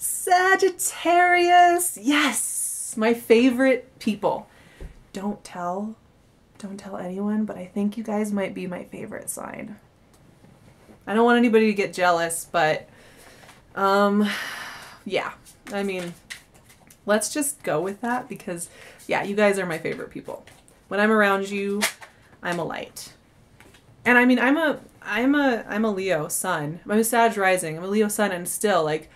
Sagittarius. Yes, my favorite people. Don't tell anyone, but I think you guys might be my favorite sign. I don't want anybody to get jealous, but yeah, I mean, let's just go with that because yeah, you guys are my favorite people. When I'm around you, I'm a light. And I mean, I'm a Leo sun. I'm a Sag rising. I'm a Leo sun, and still, like,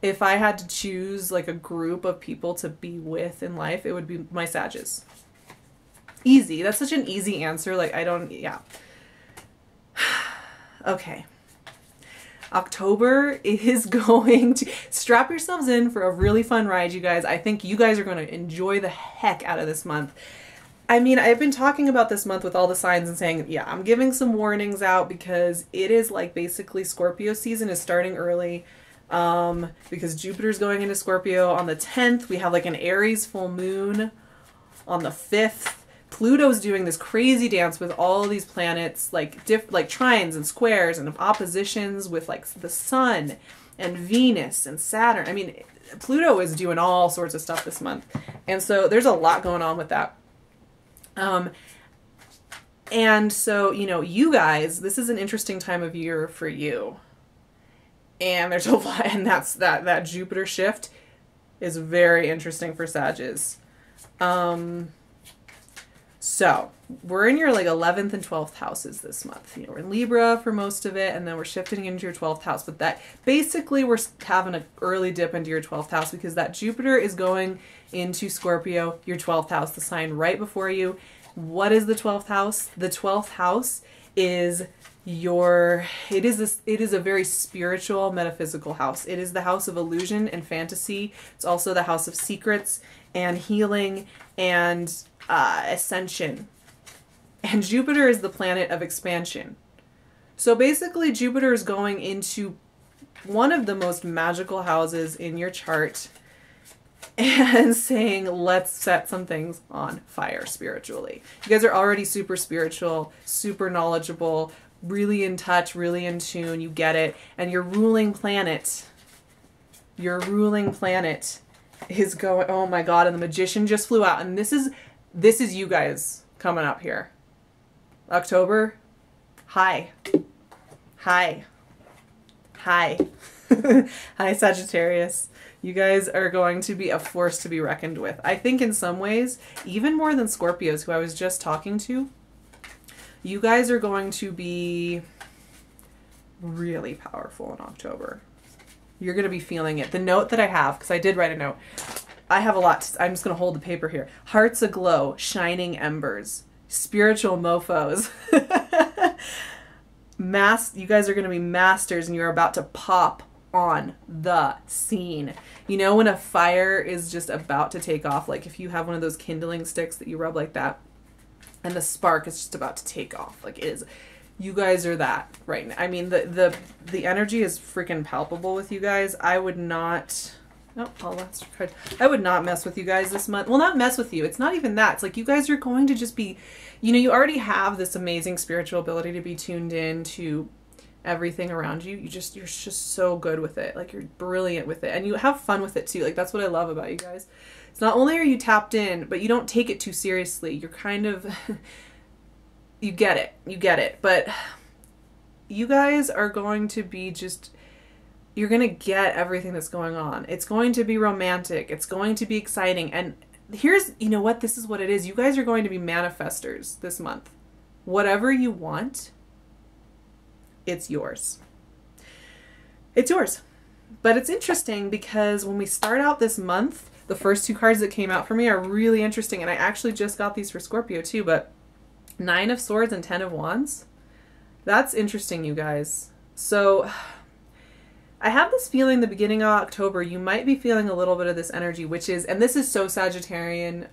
if I had to choose like a group of people to be with in life, it would be my Sages. Easy. That's such an easy answer. Like, yeah. Okay. October is going to strap yourselves in for a really fun ride, you guys. I think you guys are going to enjoy the heck out of this month. I mean, I've been talking about this month with all the signs and saying, yeah, I'm giving some warnings out because it is like basically Scorpio season is starting early. Because Jupiter's going into Scorpio on the 10th. We have like an Aries full moon on the 5th. Pluto's doing this crazy dance with all these planets, like trines and squares and oppositions with like the sun and Venus and Saturn. I mean, Pluto is doing all sorts of stuff this month. And so there's a lot going on with that. And so, you know, you guys, this is an interesting time of year for you. And there's a lot, and that's that Jupiter shift is very interesting for Sages. So we're in your like 11th and 12th houses this month. You know, we're in Libra for most of it, and then we're shifting into your 12th house. But that basically we're having an early dip into your 12th house because that Jupiter is going into Scorpio, your 12th house, the sign right before you. What is the 12th house? The 12th house is it is a very spiritual, metaphysical house. It is the house of illusion and fantasy. It's also the house of secrets and healing and ascension. And Jupiter is the planet of expansion. So basically Jupiter is going into one of the most magical houses in your chart and saying, let's set some things on fire spiritually. You guys are already super spiritual, super knowledgeable, really in touch, really in tune. You get it. And your ruling planet is going, oh my God. And the Magician just flew out. And this is you guys coming up here. October. Hi. Hi. Hi. Hi, Sagittarius. You guys are going to be a force to be reckoned with. I think in some ways, even more than Scorpios, who I was just talking to, you guys are going to be really powerful in October. You're going to be feeling it. The note that I have, because I did write a note, I have a lot. I'm just going to hold the paper here. Hearts aglow, shining embers, spiritual mofos. You guys are going to be masters, and you're about to pop on the scene. You know when a fire is just about to take off, like if you have one of those kindling sticks that you rub like that, and the spark is just about to take off, like it is. You guys are that right now. I mean, the energy is freaking palpable with you guys. I would not. Oh, that's card. I would not mess with you guys this month. Well, not mess with you. It's not even that. It's like you guys are going to just be, you know, you already have this amazing spiritual ability to be tuned in to everything around you. You're just so good with it. Like you're brilliant with it, and you have fun with it too. Like that's what I love about you guys. It's not only are you tapped in, but you don't take it too seriously. You're kind of, you get it. But you guys are going to be just, you're going to get everything that's going on. It's going to be romantic. It's going to be exciting. And here's, you know what, this is what it is. You guys are going to be manifestors this month. Whatever you want, it's yours. It's yours. But it's interesting because when we start out this month, the first two cards that came out for me are really interesting. And I actually just got these for Scorpio too, but 9 of Swords and 10 of Wands. That's interesting, you guys. So I have this feeling the beginning of October, you might be feeling a little bit of this energy, which is, and this is so Sagittarian.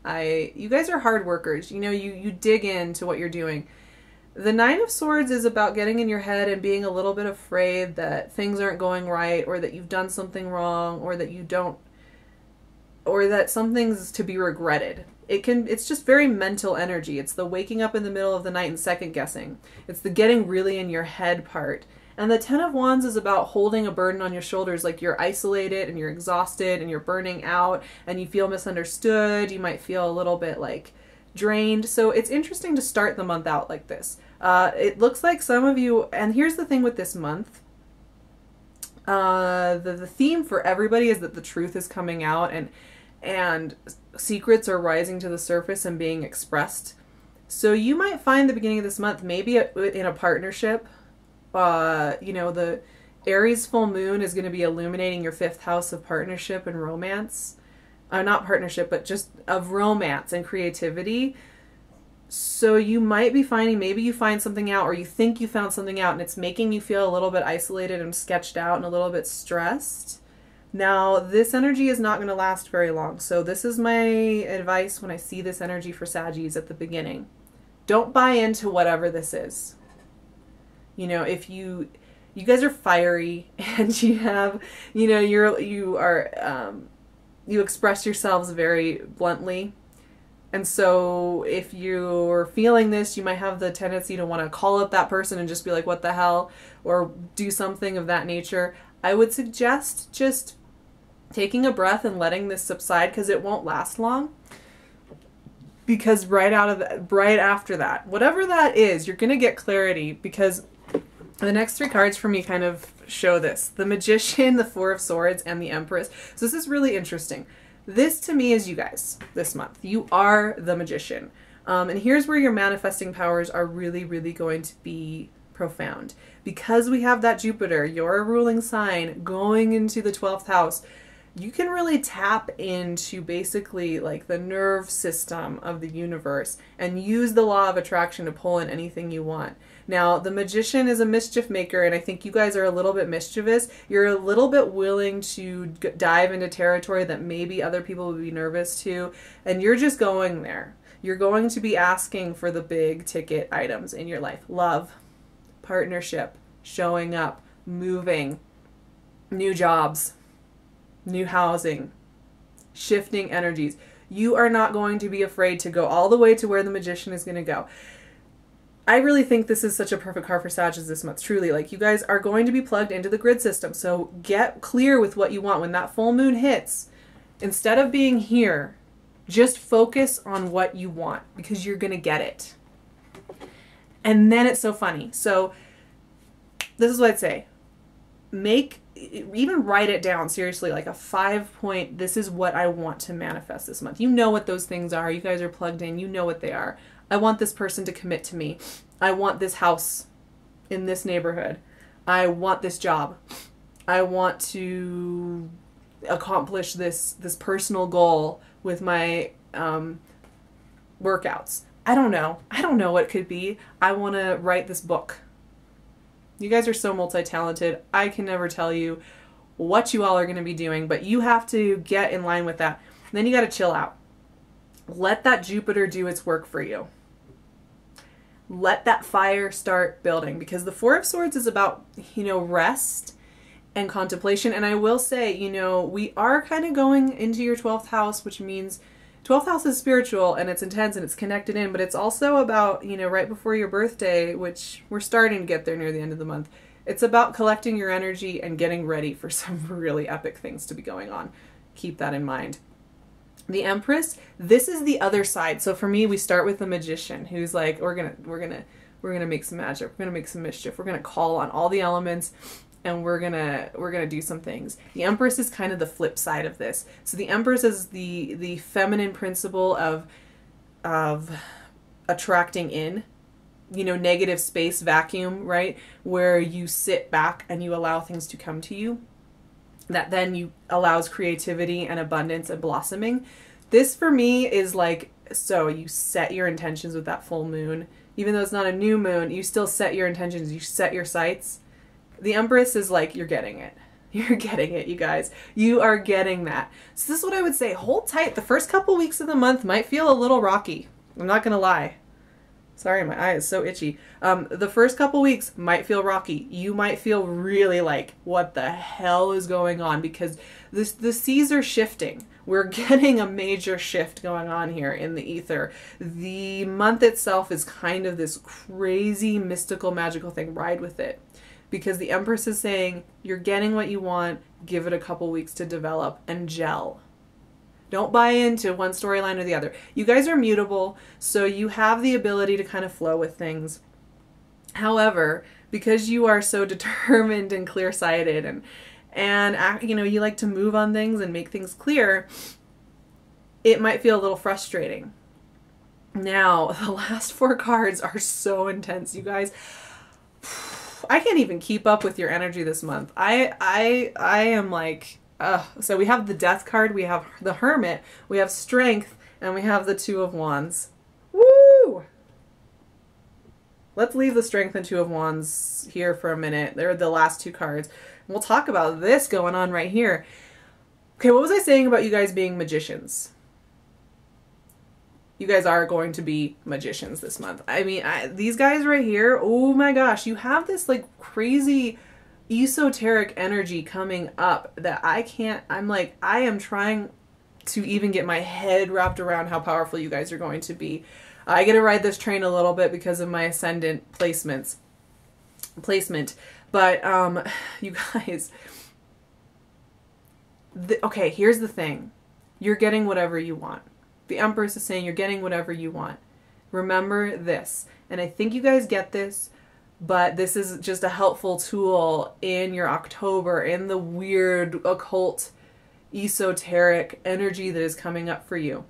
You guys are hard workers. You know, you dig into what you're doing. The 9 of Swords is about getting in your head and being a little bit afraid that things aren't going right, or that you've done something wrong, or that you don't, or that something's to be regretted. It's just very mental energy. It's the waking up in the middle of the night and second guessing. It's the getting really in your head part. And the Ten of Wands is about holding a burden on your shoulders, like you're isolated and you're exhausted and you're burning out and you feel misunderstood. You might feel a little bit like drained. So it's interesting to start the month out like this. It looks like some of you, and here's the thing with this month, the theme for everybody is that the truth is coming out and secrets are rising to the surface and being expressed. So you might find the beginning of this month, maybe in a partnership, you know, the Aries full moon is going to be illuminating your 5th house of partnership and romance. Not partnership, but just of romance and creativity. So you might be finding, maybe you find something out, or you think you found something out, and it's making you feel a little bit isolated and sketched out and a little bit stressed. Now, this energy is not going to last very long. So this is my advice when I see this energy for Saggies at the beginning. Don't buy into whatever this is. You know, if you guys are fiery and you have, you know, you express yourselves very bluntly. And so if you're feeling this, you might have the tendency to want to call up that person and just be like, what the hell? Or do something of that nature. I would suggest just taking a breath and letting this subside, because it won't last long. Because right after that, whatever that is, you're going to get clarity, because the next 3 cards for me kind of show this. The Magician, the 4 of Swords, and the Empress. So this is really interesting. This to me is you guys this month. You are the Magician. And here's where your manifesting powers are really, really going to be profound. Because we have that Jupiter, your ruling sign, going into the 12th house, you can really tap into basically like the nerve system of the universe and use the law of attraction to pull in anything you want. Now, the Magician is a mischief maker, and I think you guys are a little bit mischievous. You're a little bit willing to dive into territory that maybe other people would be nervous to, and you're just going there. You're going to be asking for the big ticket items in your life. Love, partnership, showing up, moving, new jobs, new housing, shifting energies. You are not going to be afraid to go all the way to where the Magician is going to go. I really think this is such a perfect card for Sagittarius this month. Truly, like, you guys are going to be plugged into the grid system. So get clear with what you want. When that full moon hits, instead of being here, just focus on what you want, because you're going to get it. And then it's so funny. So this is what I'd say. Even write it down, seriously, like a 5-point, this is what I want to manifest this month. You know what those things are. You guys are plugged in. You know what they are. I want this person to commit to me. I want this house in this neighborhood. I want this job. I want to accomplish this personal goal with my workouts. I don't know. I don't know what it could be. I want to write this book. You guys are so multi-talented. I can never tell you what you all are going to be doing, but you have to get in line with that. And then you got to chill out. Let that Jupiter do its work for you. Let that fire start building, because the 4 of Swords is about, you know, rest and contemplation. And I will say, you know, we are kind of going into your 12th house, which means 12th house is spiritual and it's intense and it's connected in, but it's also about, you know, right before your birthday, which we're starting to get there near the end of the month. It's about collecting your energy and getting ready for some really epic things to be going on. Keep that in mind. The Empress, this is the other side. So for me, we start with the Magician, who's like, we're gonna make some magic, we're gonna make some mischief, we're gonna call on all the elements, and we're gonna do some things. The Empress is kind of the flip side of this. So the Empress is the feminine principle of attracting in, you know, negative space vacuum, right? Where you sit back and you allow things to come to you. That then you allows creativity and abundance and blossoming. This for me is like, so you set your intentions with that full moon. Even though it's not a new moon, you still set your intentions, you set your sights. The Empress is like, you're getting it. You're getting it, you guys. You are getting that. So this is what I would say. Hold tight. The first couple weeks of the month might feel a little rocky. I'm not going to lie. Sorry, my eye is so itchy. The first couple weeks might feel rocky. You might feel really like, what the hell is going on? Because the seas are shifting. We're getting a major shift going on here in the ether. The month itself is kind of this crazy, mystical, magical thing. Ride with it. because the Empress is saying you're getting what you want, give it a couple weeks to develop and gel. Don't buy into one storyline or the other. You guys are mutable, so you have the ability to kind of flow with things. However, because you are so determined and clear-sighted and you know, you like to move on things and make things clear, it might feel a little frustrating. Now, the last 4 cards are so intense, you guys. I can't even keep up with your energy this month. I am like, so we have the Death card, we have the Hermit, we have Strength, and we have the Two of Wands. Woo! Let's leave the Strength and Two of Wands here for a minute. They're the last 2 cards. We'll talk about this going on right here. Okay, what was I saying about you guys being magicians? You guys are going to be magicians this month. I mean, these guys right here, oh my gosh, you have this like crazy esoteric energy coming up that I'm like, I am trying to even get my head wrapped around how powerful you guys are going to be. I get to ride this train a little bit because of my ascendant placement. But, you guys, okay, here's the thing. You're getting whatever you want. The Empress is saying you're getting whatever you want. Remember this. And I think you guys get this, but this is just a helpful tool in your October, in the weird, occult, esoteric energy that is coming up for you.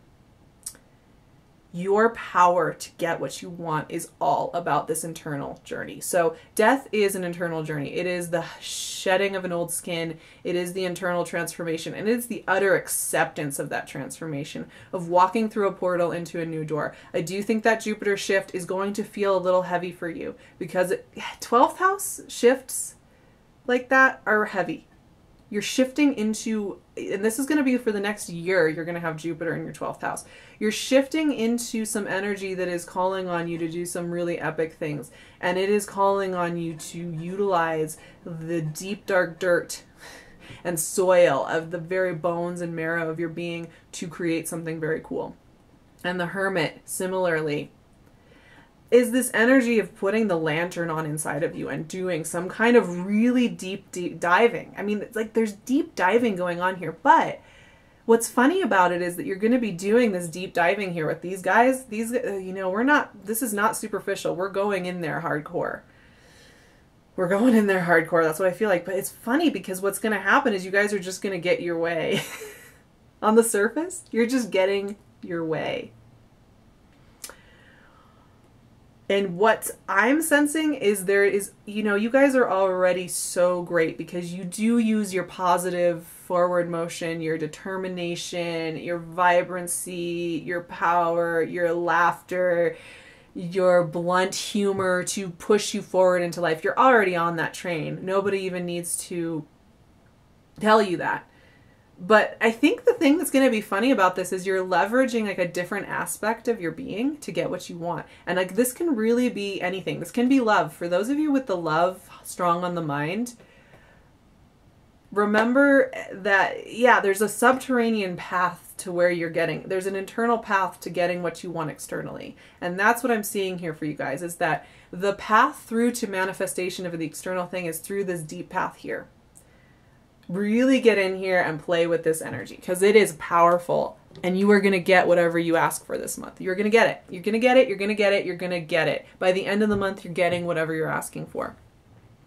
Your power to get what you want is all about this internal journey. So death is an internal journey. It is the shedding of an old skin. It is the internal transformation. And it is the utter acceptance of that transformation, of walking through a portal into a new door. I do think that Jupiter shift is going to feel a little heavy for you because 12th house shifts like that are heavy. You're shifting into, and this is going to be for the next year, you're going to have Jupiter in your 12th house. You're shifting into some energy that is calling on you to do some really epic things. And it is calling on you to utilize the deep, dark dirt and soil of the very bones and marrow of your being to create something very cool. And the Hermit, similarly, is this energy of putting the lantern on inside of you and doing some kind of really deep diving. I mean, it's like there's deep diving going on here, but what's funny about it is that you're going to be doing this deep diving here with these guys. These, you know, this is not superficial. We're going in there hardcore. We're going in there hardcore. That's what I feel like. But it's funny because what's going to happen is you guys are just going to get your way. On the surface, you're just getting your way. And what I'm sensing is there is, you know, you guys are already so great because you do use your positive forward motion, your determination, your vibrancy, your power, your laughter, your blunt humor to push you forward into life. You're already on that train. Nobody even needs to tell you that. But I think the thing that's going to be funny about this is you're leveraging like a different aspect of your being to get what you want. And like this can really be anything. This can be love. For those of you with the love strong on the mind, remember that, yeah, there's a subterranean path to where you're getting. There's an internal path to getting what you want externally. And that's what I'm seeing here for you guys, is that the path through to manifestation of the external thing is through this deep path here. Really get in here and play with this energy because it is powerful and you are going to get whatever you ask for this month. You're going to get it. You're going to get it. You're going to get it. You're going to get it. By the end of the month, you're getting whatever you're asking for.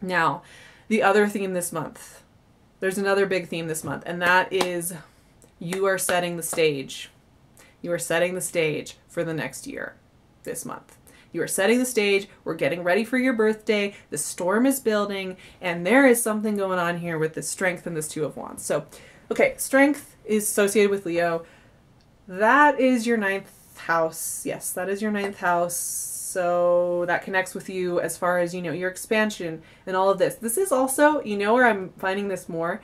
Now, the other theme this month, there's another big theme this month, and that is you are setting the stage. You are setting the stage for the next year this month. You are setting the stage. We're getting ready for your birthday. The storm is building, and there is something going on here with this Strength and this Two of Wands. So, okay, Strength is associated with Leo. That is your 9th house. Yes, that is your 9th house. So that connects with you as far as, you know, your expansion and all of this. This is also, you know where I'm finding this more?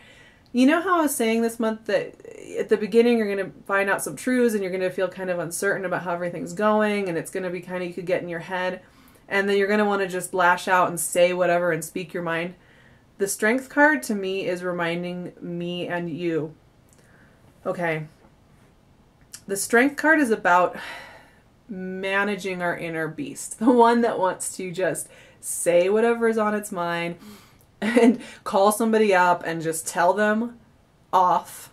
You know how I was saying this month that at the beginning you're going to find out some truths and you're going to feel kind of uncertain about how everything's going, and it's going to be kind of, you could get in your head, and then you're going to want to just lash out and say whatever and speak your mind. The Strength card to me is reminding me and you. Okay. The Strength card is about managing our inner beast. The one that wants to just say whatever is on its mind, and call somebody up and just tell them off,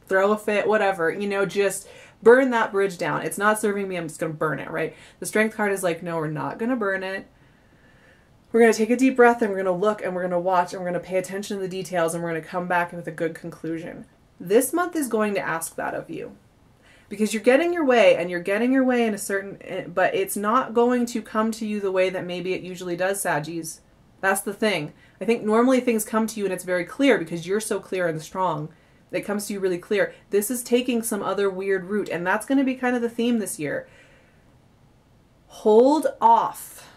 throw a fit, whatever, you know, just burn that bridge down. It's not serving me, I'm just going to burn it, right? The Strength card is like, no, we're not going to burn it. We're going to take a deep breath and we're going to look and we're going to watch and we're going to pay attention to the details and we're going to come back with a good conclusion. This month is going to ask that of you because you're getting your way and you're getting your way in a certain, but it's not going to come to you the way that maybe it usually does, Saggies. That's the thing. I think normally things come to you and it's very clear because you're so clear and strong. It comes to you really clear. This is taking some other weird route, and that's going to be kind of the theme this year. Hold off.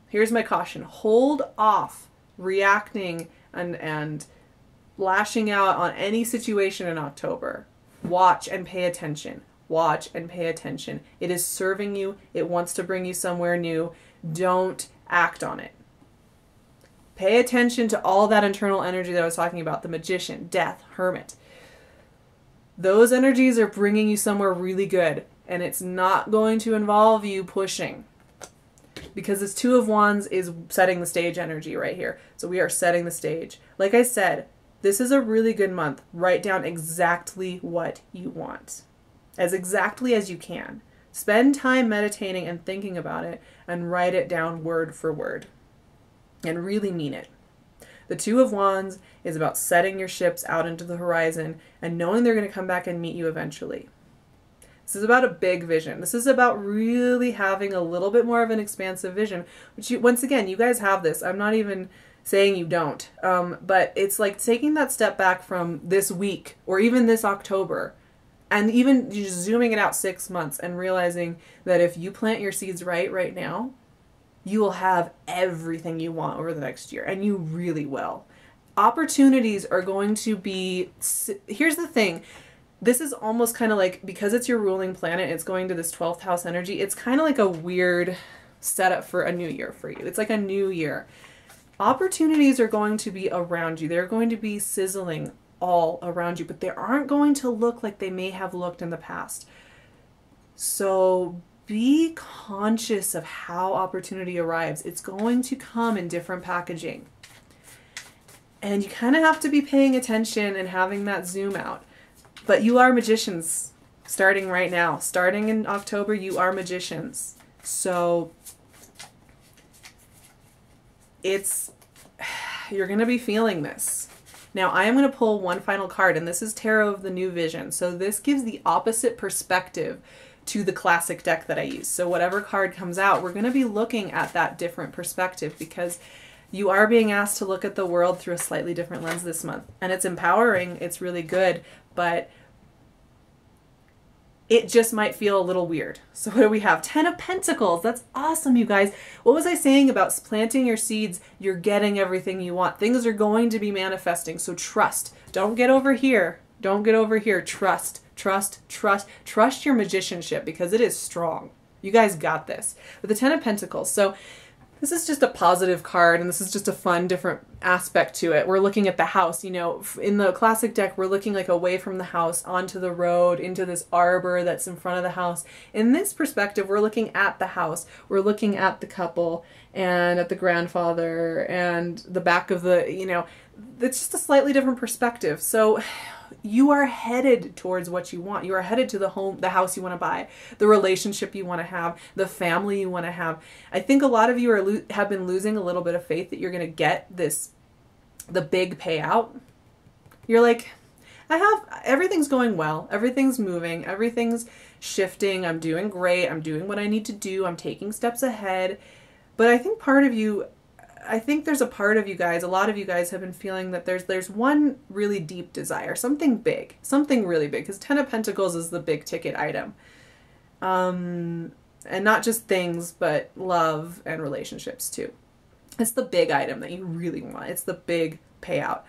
Here's my caution. Hold off reacting and lashing out on any situation in October. Watch and pay attention. Watch and pay attention. It is serving you. It wants to bring you somewhere new. Don't act on it. Pay attention to all that internal energy that I was talking about. The Magician, Death, Hermit. Those energies are bringing you somewhere really good, and it's not going to involve you pushing because this Two of Wands is setting the stage energy right here. So we are setting the stage. Like I said, this is a really good month. Write down exactly what you want, as exactly as you can. Spend time meditating and thinking about it and write it down word for word and really mean it. The Two of Wands is about setting your ships out into the horizon and knowing they're going to come back and meet you eventually. This is about a big vision. This is about really having a little bit more of an expansive vision, which once again, you guys have this. I'm not even saying you don't, but it's like taking that step back from this week or even this October and even just zooming it out 6 months and realizing that if you plant your seeds right now, you will have everything you want over the next year, and you really will. Opportunities are going to be, here's the thing, this is almost kind of like, because it's your ruling planet, it's going to this 12th house energy, it's kind of like a weird setup for a new year for you. It's like a new year. Opportunities are going to be around you. They're going to be sizzling all around you, but they aren't going to look like they may have looked in the past. So be conscious of how opportunity arrives. It's going to come in different packaging. And you kind of have to be paying attention and having that zoom out. But you are magicians starting right now. Starting in October, you are magicians. So you're going to be feeling this. Now I am going to pull one final card, and this is Tarot of the New Vision. So this gives the opposite perspective to the classic deck that I use. So whatever card comes out, we're going to be looking at that different perspective because you are being asked to look at the world through a slightly different lens this month. And it's empowering, it's really good, but it just might feel a little weird. So what do we have? 10 of Pentacles. That's awesome, you guys. What was I saying about planting your seeds? You're getting everything you want. Things are going to be manifesting. So trust. Don't get over here. Don't get over here. Trust. Trust, trust, trust your magicianship because it is strong. You guys got this. With the 10 of Pentacles. So this is just a positive card, and this is just a fun, different aspect to it. We're looking at the house, you know, in the classic deck, we're looking like away from the house, onto the road, into this arbor that's in front of the house. In this perspective, we're looking at the house. We're looking at the couple and at the grandfather and the back of the, you know, it's just a slightly different perspective. So you are headed towards what you want. You are headed to the home, the house you want to buy, the relationship you want to have, the family you want to have. I think a lot of you have been losing a little bit of faith that you're going to get the big payout. You're like, everything's going well. Everything's moving. Everything's shifting. I'm doing great. I'm doing what I need to do. I'm taking steps ahead. But I think there's a part of you guys, a lot of you guys have been feeling that there's one really deep desire, something big, something really big, because 10 of Pentacles is the big ticket item. And not just things, but love and relationships too. It's the big item that you really want. It's the big payout.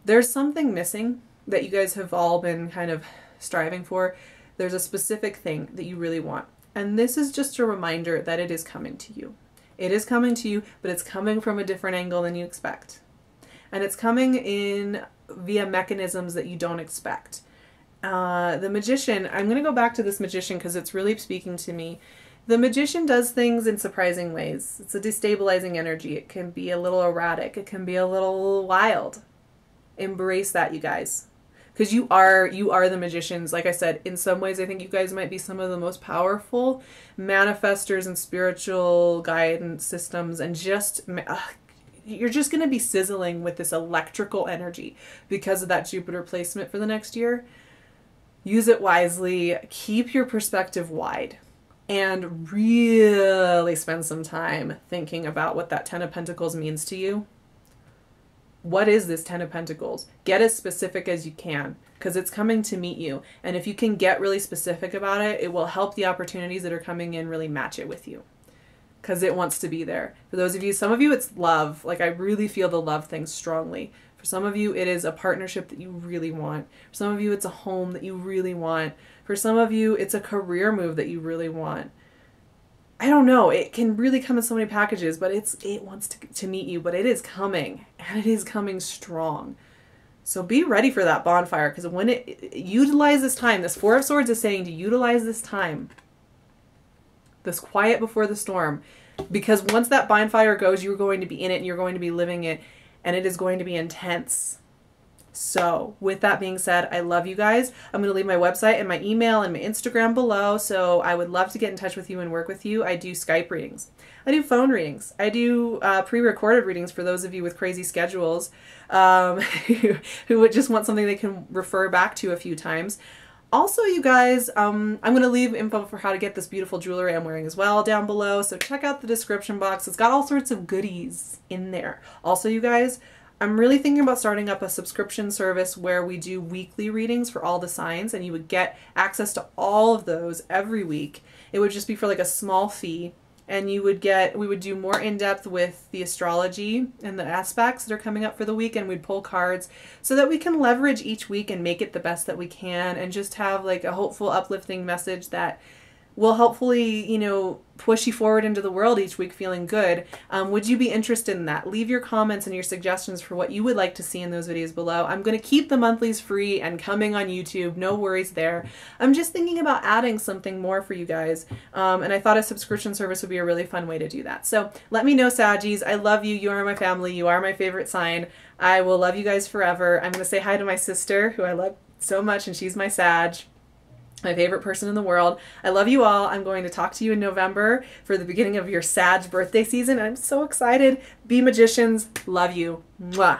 There's something missing that you guys have all been kind of striving for. There's a specific thing that you really want. And this is just a reminder that it is coming to you. It is coming to you, but it's coming from a different angle than you expect. And it's coming in via mechanisms that you don't expect. The Magician, I'm going to go back to this Magician because it's really speaking to me. The Magician does things in surprising ways. It's a destabilizing energy. It can be a little erratic. It can be a little wild. Embrace that, you guys. Because you are the magicians. Like I said, in some ways, I think you guys might be some of the most powerful manifestors and spiritual guidance systems. And just, you're just going to be sizzling with this electrical energy because of that Jupiter placement for the next year. Use it wisely. Keep your perspective wide. And really spend some time thinking about what that Ten of Pentacles means to you. What is this Ten of Pentacles? Get as specific as you can, because it's coming to meet you. And if you can get really specific about it, it will help the opportunities that are coming in really match it with you, because it wants to be there. For those of you, some of you, it's love. Like, I really feel the love thing strongly. For some of you, it is a partnership that you really want. For some of you, it's a home that you really want. For some of you, it's a career move that you really want. I don't know. It can really come in so many packages, but it wants to meet you, but it is coming, and it is coming strong. So be ready for that bonfire, because when utilize this time. This Four of Swords is saying to utilize this time, this quiet before the storm, because once that bonfire goes, you're going to be in it and you're going to be living it, and it is going to be intense. So with that being said, I love you guys. I'm going to leave my website and my email and my Instagram below. So I would love to get in touch with you and work with you. I do Skype readings. I do phone readings. I do pre-recorded readings for those of you with crazy schedules who would just want something they can refer back to a few times. Also, you guys, I'm going to leave info for how to get this beautiful jewelry I'm wearing as well down below. So check out the description box. It's got all sorts of goodies in there. Also, you guys, I'm really thinking about starting up a subscription service where we do weekly readings for all the signs, and you would get access to all of those every week. It would just be for like a small fee, and we would do more in-depth with the astrology and the aspects that are coming up for the week, and we'd pull cards so that we can leverage each week and make it the best that we can, and just have like a hopeful, uplifting message that will hopefully, you know, push you forward into the world each week feeling good. Would you be interested in that? Leave your comments and your suggestions for what you would like to see in those videos below. I'm going to keep the monthlies free and coming on YouTube. No worries there. I'm just thinking about adding something more for you guys. And I thought a subscription service would be a really fun way to do that. So let me know, Saggies. I love you. You are my family. You are my favorite sign. I will love you guys forever. I'm going to say hi to my sister, who I love so much, and she's my Sag. My favorite person in the world. I love you all. I'm going to talk to you in November for the beginning of your Sag birthday season. I'm so excited. Be magicians. Love you. Mwah.